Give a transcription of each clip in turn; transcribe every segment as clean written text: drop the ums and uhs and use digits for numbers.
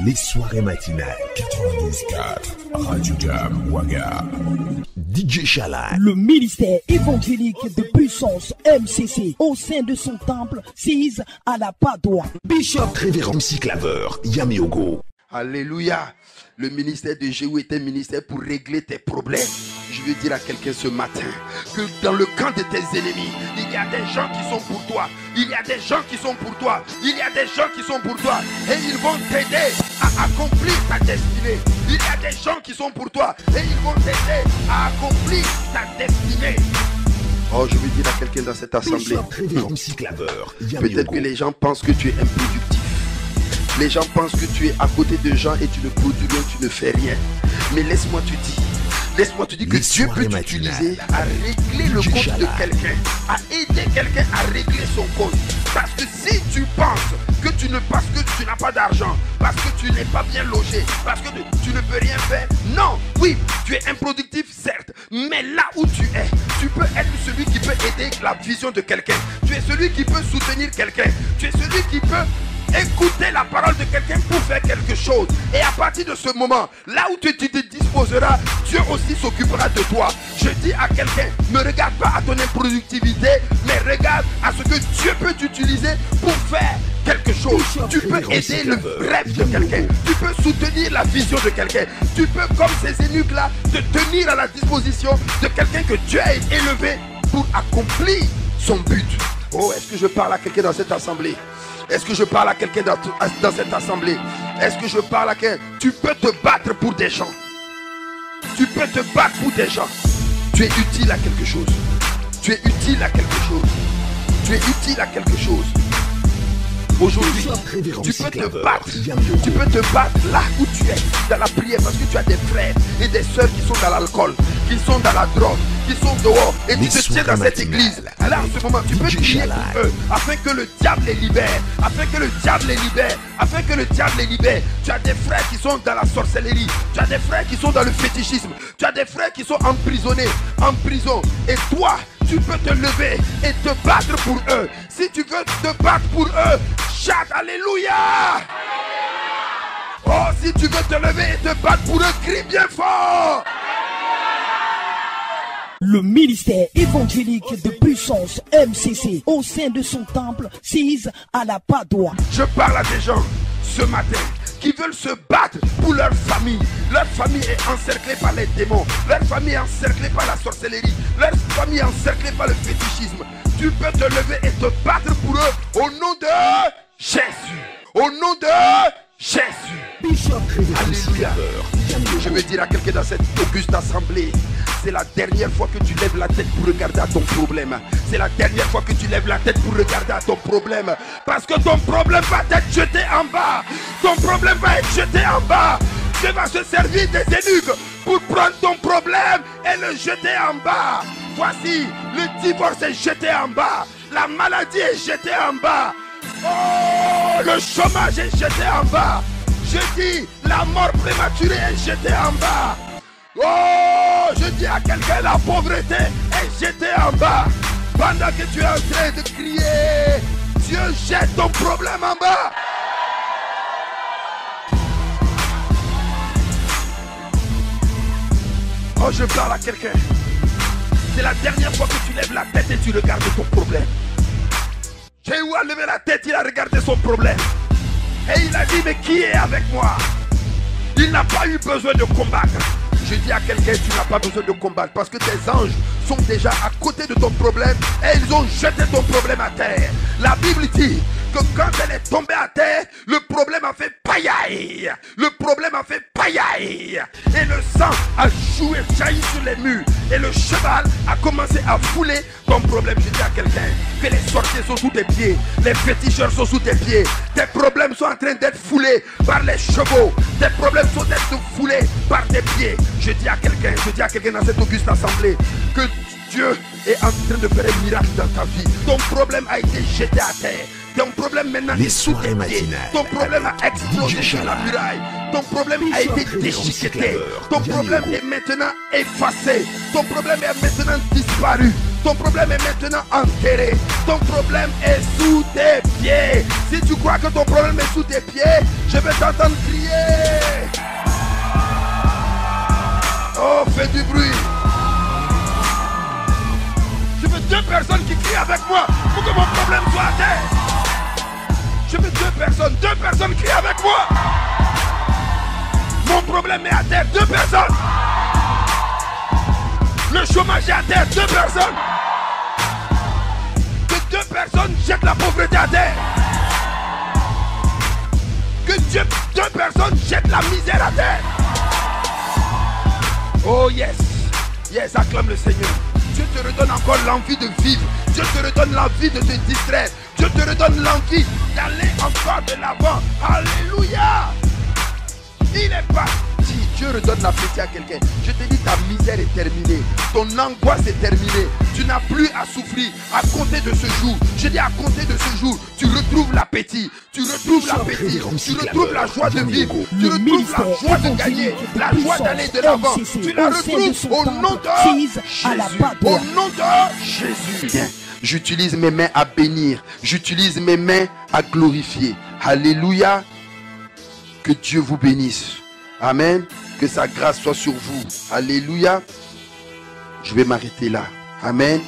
Les soirées matinales. 92.4 Radio Jam Ouaga. DJ Chalak. Le ministère évangélique de puissance MCC au sein de son temple s'ise à la Padoie. Bishop Révérend Claveur Yaméogo. Alléluia. Le ministère de Jéhu est un ministère pour régler tes problèmes. Je veux dire à quelqu'un ce matin que dans le camp de tes ennemis, il y a des gens qui sont pour toi. Il y a des gens qui sont pour toi. Il y a des gens qui sont pour toi. Et ils vont t'aider à accomplir ta destinée. Il y a des gens qui sont pour toi. Et ils vont t'aider à accomplir ta destinée. Oh, je veux dire à quelqu'un dans cette assemblée. Peut-être que les gens pensent que tu es improductif. Les gens pensent que tu es à côté de gens et tu ne produis rien, tu ne fais rien. Mais laisse-moi te dire que Dieu peut t'utiliser à régler le compte de quelqu'un, à aider quelqu'un à régler son compte. Parce que si tu penses que parce que tu n'as pas d'argent, parce que tu n'es pas bien logé, parce que tu ne peux rien faire, non, oui, tu es improductif, certes, mais là où tu es, tu peux être celui qui peut aider la vision de quelqu'un. Tu es celui qui peut soutenir quelqu'un. Tu es celui qui peut écouter la parole de quelqu'un pour faire quelque chose. Et à partir de ce moment, là où tu te disposeras, Dieu aussi s'occupera de toi. Je dis à quelqu'un, ne regarde pas à ton improductivité, mais regarde à ce que Dieu peut t'utiliser pour faire quelque chose. Tu peux aider le rêve de quelqu'un. Tu peux soutenir la vision de quelqu'un. Tu peux, comme ces eunuques-là, te tenir à la disposition de quelqu'un que Dieu a élevé pour accomplir son but. Oh, est-ce que je parle à quelqu'un dans cette assemblée? Est-ce que je parle à quelqu'un dans cette assemblée? Est-ce que je parle à quelqu'un? Tu peux te battre pour des gens. Tu peux te battre pour des gens. Tu es utile à quelque chose. Tu es utile à quelque chose. Tu es utile à quelque chose. Aujourd'hui, tu peux te battre. Tu peux te battre là où tu es, dans la prière, parce que tu as des frères et des sœurs qui sont dans l'alcool, qui sont dans la drogue, qui sont dehors, et tu te tiens dans cette église. Là, en ce moment, tu peux prier pour eux, afin que le diable les libère, afin que le diable les libère, afin que le diable les libère. Tu as des frères qui sont dans la sorcellerie, tu as des frères qui sont dans le fétichisme, tu as des frères qui sont emprisonnés, en prison, et toi, tu peux te lever et te battre pour eux. Si tu veux te battre pour eux, chante alléluia. Oh, si tu veux te lever et te battre pour eux, crie bien fort. Le ministère évangélique de puissance MCC au sein de son temple s'ise à la Padoie. Je parle à des gens ce matin qui veulent se battre pour leur famille. Leur famille est encerclée par les démons. Leur famille est encerclée par la sorcellerie. Leur famille est encerclée par le fétichisme. Tu peux te lever et te battre pour eux au nom de Jésus. Au nom de Jésus. Bishop Alléluia. Je veux dire à quelqu'un dans cette auguste assemblée, c'est la dernière fois que tu lèves la tête pour regarder à ton problème. C'est la dernière fois que tu lèves la tête pour regarder à ton problème. Parce que ton problème va être jeté en bas. Ton problème va être jeté en bas. Dieu va se servir des eunuques pour prendre ton problème et le jeter en bas. Voici, le divorce est jeté en bas. La maladie est jetée en bas. Oh, le chômage est jeté en bas. Je dis, la mort prématurée est jetée en bas. Oh, je dis à quelqu'un, la pauvreté est jetée en bas. Pendant que tu es en train de crier, Dieu jette ton problème en bas. Oh, je parle à quelqu'un. C'est la dernière fois que tu lèves la tête et tu regardes ton problème. Jéhu a levé la tête, il a regardé son problème. Et il a dit, mais qui est avec moi? Il n'a pas eu besoin de combattre. Je dis à quelqu'un, tu n'as pas besoin de combattre parce que tes anges sont déjà à côté de ton problème et ils ont jeté ton problème à terre. La Bible dit que quand elle est tombée à terre, le problème a fait paillaille. Le problème a fait paillaille. Et le sang a joué, jailli sur les murs. Et le cheval a commencé à fouler ton problème. Je dis à quelqu'un que les sorciers sont sous tes pieds. Les féticheurs sont sous tes pieds. Tes problèmes sont en train d'être foulés par les chevaux. Tes problèmes sont d'être foulés par tes pieds. Je dis à quelqu'un dans cette auguste assemblée que Dieu est en train de faire un miracle dans ta vie. Ton problème a été jeté à terre. Ton problème maintenant est sous tes pieds. Ton problème a explosé sur la muraille. Ton problème a été déchiqueté. Ton problème est maintenant effacé. Ton problème est maintenant disparu. Ton problème est maintenant enterré. Ton problème est sous tes pieds. Si tu crois que ton problème est sous tes pieds, Je vais t'entendre crier. Oh, fais du bruit. Je veux 2 personnes qui crient avec moi pour que mon problème soit à terre. Je veux 2 personnes crient avec moi. Mon problème est à terre, 2 personnes. Le chômage est à terre, 2 personnes. Que 2 personnes jettent la pauvreté à terre. Que 2 personnes jettent la misère à terre. Oh yes, yes, acclame le Seigneur. Dieu te redonne encore l'envie de vivre. Dieu te redonne l'envie de te distraire. Dieu te redonne l'envie d'aller encore de l'avant. Alléluia. Il est parti. Dieu redonne l'appétit à quelqu'un. Je te dis, ta misère est terminée. Ton angoisse est terminée. Tu n'as plus à souffrir. À compter de ce jour, je dis à compter de ce jour, tu retrouves l'appétit. Tu retrouves l'appétit. Tu retrouves la joie de vivre. Tu retrouves la joie de gagner. La joie d'aller de l'avant. Tu la retrouves au nom de Jésus. Au nom de Jésus. J'utilise mes mains à bénir. J'utilise mes mains à glorifier. Alléluia. Que Dieu vous bénisse. Amen. Que sa grâce soit sur vous. Alléluia. Je vais m'arrêter là. Amen.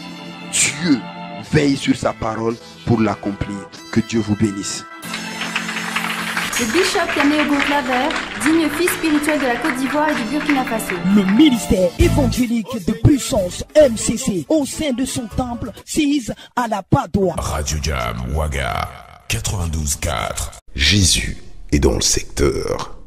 Dieu veille sur sa parole pour l'accomplir. Que Dieu vous bénisse. Le bishop Yaméogo Claver, digne fils spirituel de la Côte d'Ivoire et du Burkina Faso. Le ministère évangélique de puissance MCC au sein de son temple s'ise à la Padoie. Radio Jam Ouaga 92.4. Jésus est dans le secteur.